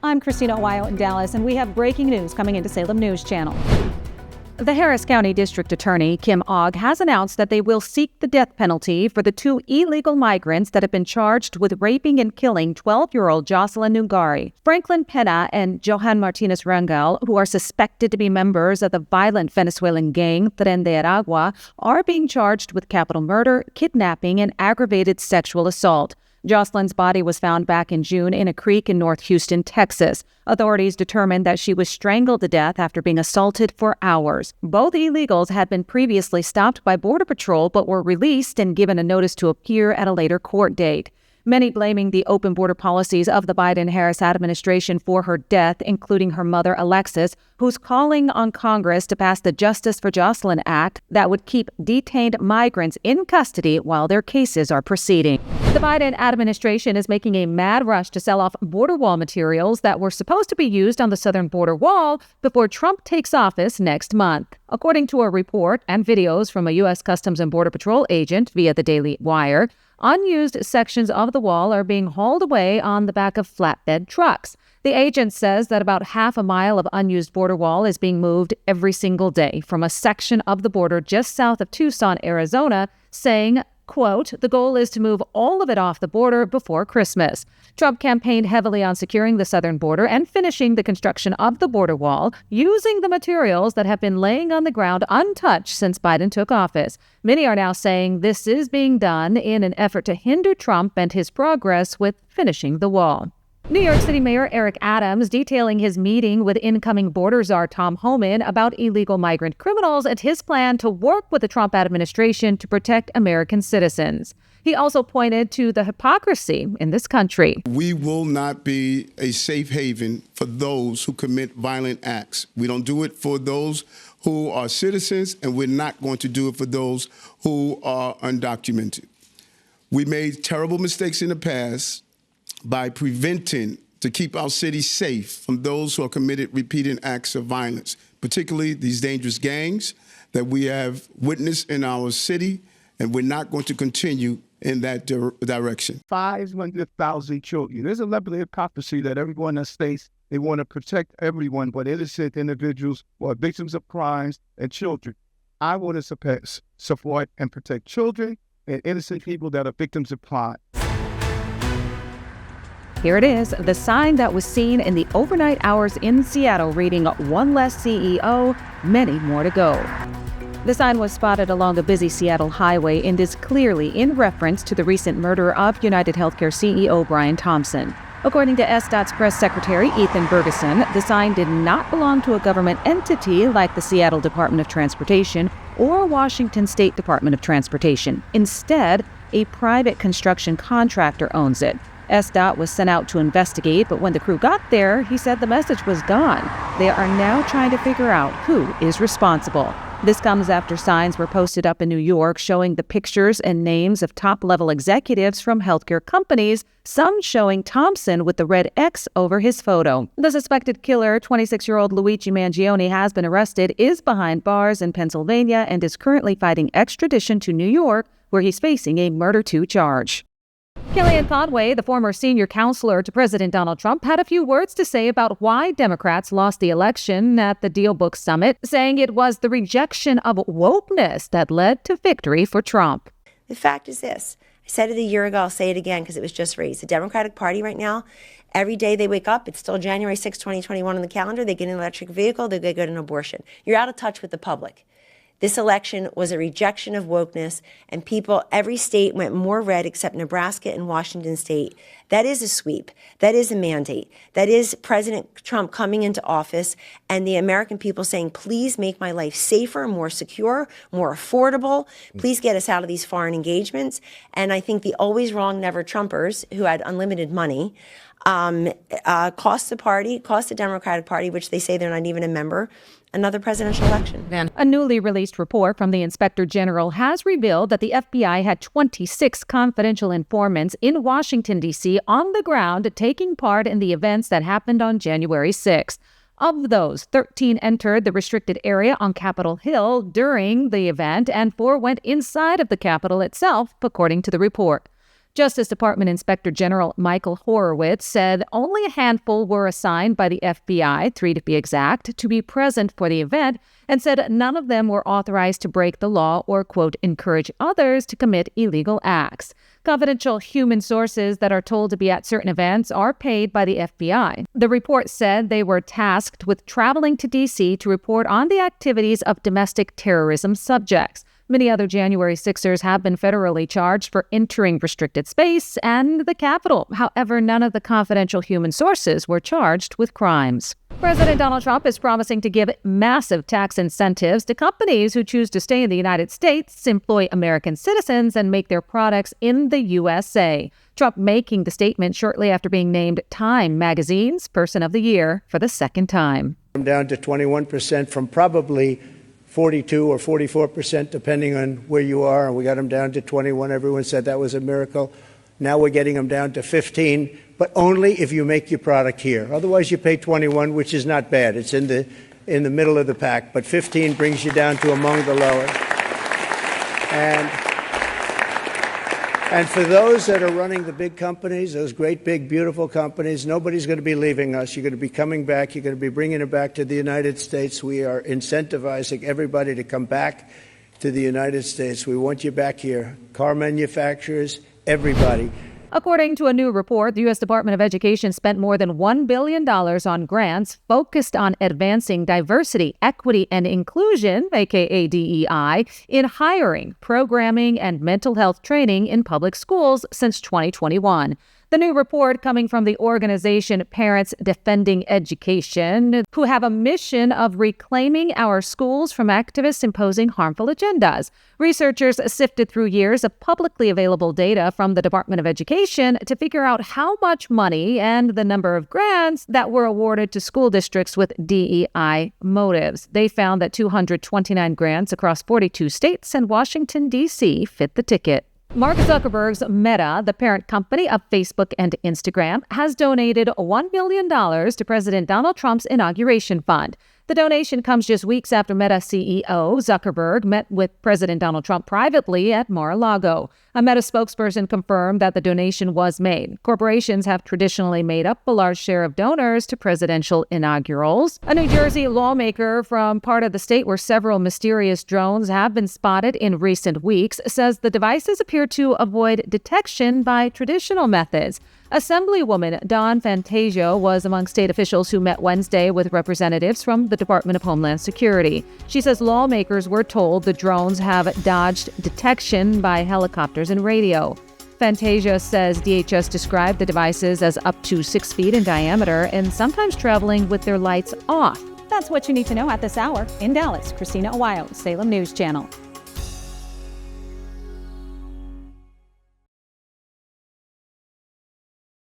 I'm Christina Aguayo in Dallas, and we have breaking news coming into Salem News Channel. The Harris County District Attorney, Kim Ogg, has announced that they will seek the death penalty for the two illegal migrants that have been charged with raping and killing 12-year-old Jocelyn Nungaray. Franklin Pena and Johan Martinez Rangel, who are suspected to be members of the violent Venezuelan gang Tren de Aragua, are being charged with capital murder, kidnapping, and aggravated sexual assault. Jocelyn's body was found back in June in a creek in North Houston, Texas. Authorities determined that she was strangled to death after being assaulted for hours. Both illegals had been previously stopped by Border Patrol but were released and given a notice to appear at a later court date. Many blaming the open border policies of the Biden-Harris administration for her death, including her mother, Alexis, who's calling on Congress to pass the Justice for Jocelyn Act that would keep detained migrants in custody while their cases are proceeding. The Biden administration is making a mad rush to sell off border wall materials that were supposed to be used on the southern border wall before Trump takes office next month. According to a report and videos from a U.S. Customs and Border Patrol agent via the Daily Wire, unused sections of the wall are being hauled away on the back of flatbed trucks. The agent says that about half a mile of unused border wall is being moved every single day from a section of the border just south of Tucson, Arizona, saying, quote, the goal is to move all of it off the border before Christmas. Trump campaigned heavily on securing the southern border and finishing the construction of the border wall using the materials that have been laying on the ground untouched since Biden took office. Many are now saying this is being done in an effort to hinder Trump and his progress with finishing the wall. New York City Mayor Eric Adams detailing his meeting with incoming border czar Tom Homan about illegal migrant criminals and his plan to work with the Trump administration to protect American citizens. He also pointed to the hypocrisy in this country. We will not be a safe haven for those who commit violent acts. We don't do it for those who are citizens, and we're not going to do it for those who are undocumented. We made terrible mistakes in the past by preventing to keep our city safe from those who are committed repeated acts of violence, particularly these dangerous gangs that we have witnessed in our city, and we're not going to continue in that direction. 500,000 children. There's a level of hypocrisy that everyone that states they want to protect everyone, but innocent individuals who are victims of crimes and children. I want to support and protect children and innocent people that are victims of crime. Here it is, the sign that was seen in the overnight hours in Seattle reading "One less CEO, many more to go." The sign was spotted along a busy Seattle highway and is clearly in reference to the recent murder of UnitedHealthcare CEO Brian Thompson. According to SDOT's press secretary, Ethan Bergeson, the sign did not belong to a government entity like the Seattle Department of Transportation or Washington State Department of Transportation. Instead, a private construction contractor owns it. SDOT was sent out to investigate, but when the crew got there, he said the message was gone. They are now trying to figure out who is responsible. This comes after signs were posted up in New York showing the pictures and names of top-level executives from healthcare companies, some showing Thompson with the red X over his photo. The suspected killer, 26-year-old Luigi Mangione, has been arrested, is behind bars in Pennsylvania, and is currently fighting extradition to New York, where he's facing a murder 2 charge. Kellyanne Conway, the former senior counselor to President Donald Trump, had a few words to say about why Democrats lost the election at the Deal Book Summit, saying it was the rejection of wokeness that led to victory for Trump. The fact is this. I said it a year ago, I'll say it again because it was just raised. The Democratic Party right now, every day they wake up, it's still January 6, 2021 on the calendar, they get an electric vehicle, they get an abortion. You're out of touch with the public. This election was a rejection of wokeness, and people, every state went more red except Nebraska and Washington State. That is a sweep. That is a mandate. That is President Trump coming into office and the American people saying, please make my life safer, more secure, more affordable. Please get us out of these foreign engagements. And I think the always wrong, never Trumpers who had unlimited money cost the Democratic Party, which they say they're not even a member, another presidential election. A newly released report from the Inspector General has revealed that the FBI had 26 confidential informants in Washington, D.C. on the ground taking part in the events that happened on January 6th. Of those, 13 entered the restricted area on Capitol Hill during the event, and 4 went inside of the Capitol itself, according to the report. Justice Department Inspector General Michael Horowitz said only a handful were assigned by the FBI, 3 to be exact, to be present for the event, and said none of them were authorized to break the law or, quote, encourage others to commit illegal acts. Confidential human sources that are told to be at certain events are paid by the FBI. The report said they were tasked with traveling to D.C. to report on the activities of domestic terrorism subjects. Many other January 6ers have been federally charged for entering restricted space and the Capitol. However, none of the confidential human sources were charged with crimes. President Donald Trump is promising to give massive tax incentives to companies who choose to stay in the United States, employ American citizens, and make their products in the USA. Trump making the statement shortly after being named Time Magazine's Person of the Year for the second time. I'm down to 21% from probably 42 or 44%, depending on where you are. And we got them down to 21. Everyone said that was a miracle. Now we're getting them down to 15, but only if you make your product here. Otherwise, you pay 21, which is not bad. It's in the middle of the pack. But 15 brings you down to among the lower. And for those that are running the big companies, those great, big, beautiful companies, nobody's going to be leaving us. You're going to be coming back. You're going to be bringing it back to the United States. We are incentivizing everybody to come back to the United States. We want you back here. Car manufacturers, everybody. According to a new report, the U.S. Department of Education spent more than $1 billion on grants focused on advancing diversity, equity, and inclusion, aka DEI, in hiring, programming, and mental health training in public schools since 2021. The new report coming from the organization Parents Defending Education, who have a mission of reclaiming our schools from activists imposing harmful agendas. Researchers sifted through years of publicly available data from the Department of Education to figure out how much money and the number of grants that were awarded to school districts with DEI motives. They found that 229 grants across 42 states and Washington, D.C. fit the ticket. Mark Zuckerberg's Meta, the parent company of Facebook and Instagram, has donated $1 million to President Donald Trump's inauguration fund. The donation comes just weeks after Meta CEO Zuckerberg met with President Donald Trump privately at Mar-a-Lago. A Meta spokesperson confirmed that the donation was made. Corporations have traditionally made up a large share of donors to presidential inaugurals. A New Jersey lawmaker from part of the state where several mysterious drones have been spotted in recent weeks says the devices appear to avoid detection by traditional methods. Assemblywoman Dawn Fantasia was among state officials who met Wednesday with representatives from the Department of Homeland Security. She says lawmakers were told the drones have dodged detection by helicopters and radio. Fantasia says DHS described the devices as up to 6 feet in diameter and sometimes traveling with their lights off. That's what you need to know at this hour. In Dallas, Christina Aguayo, Salem News Channel.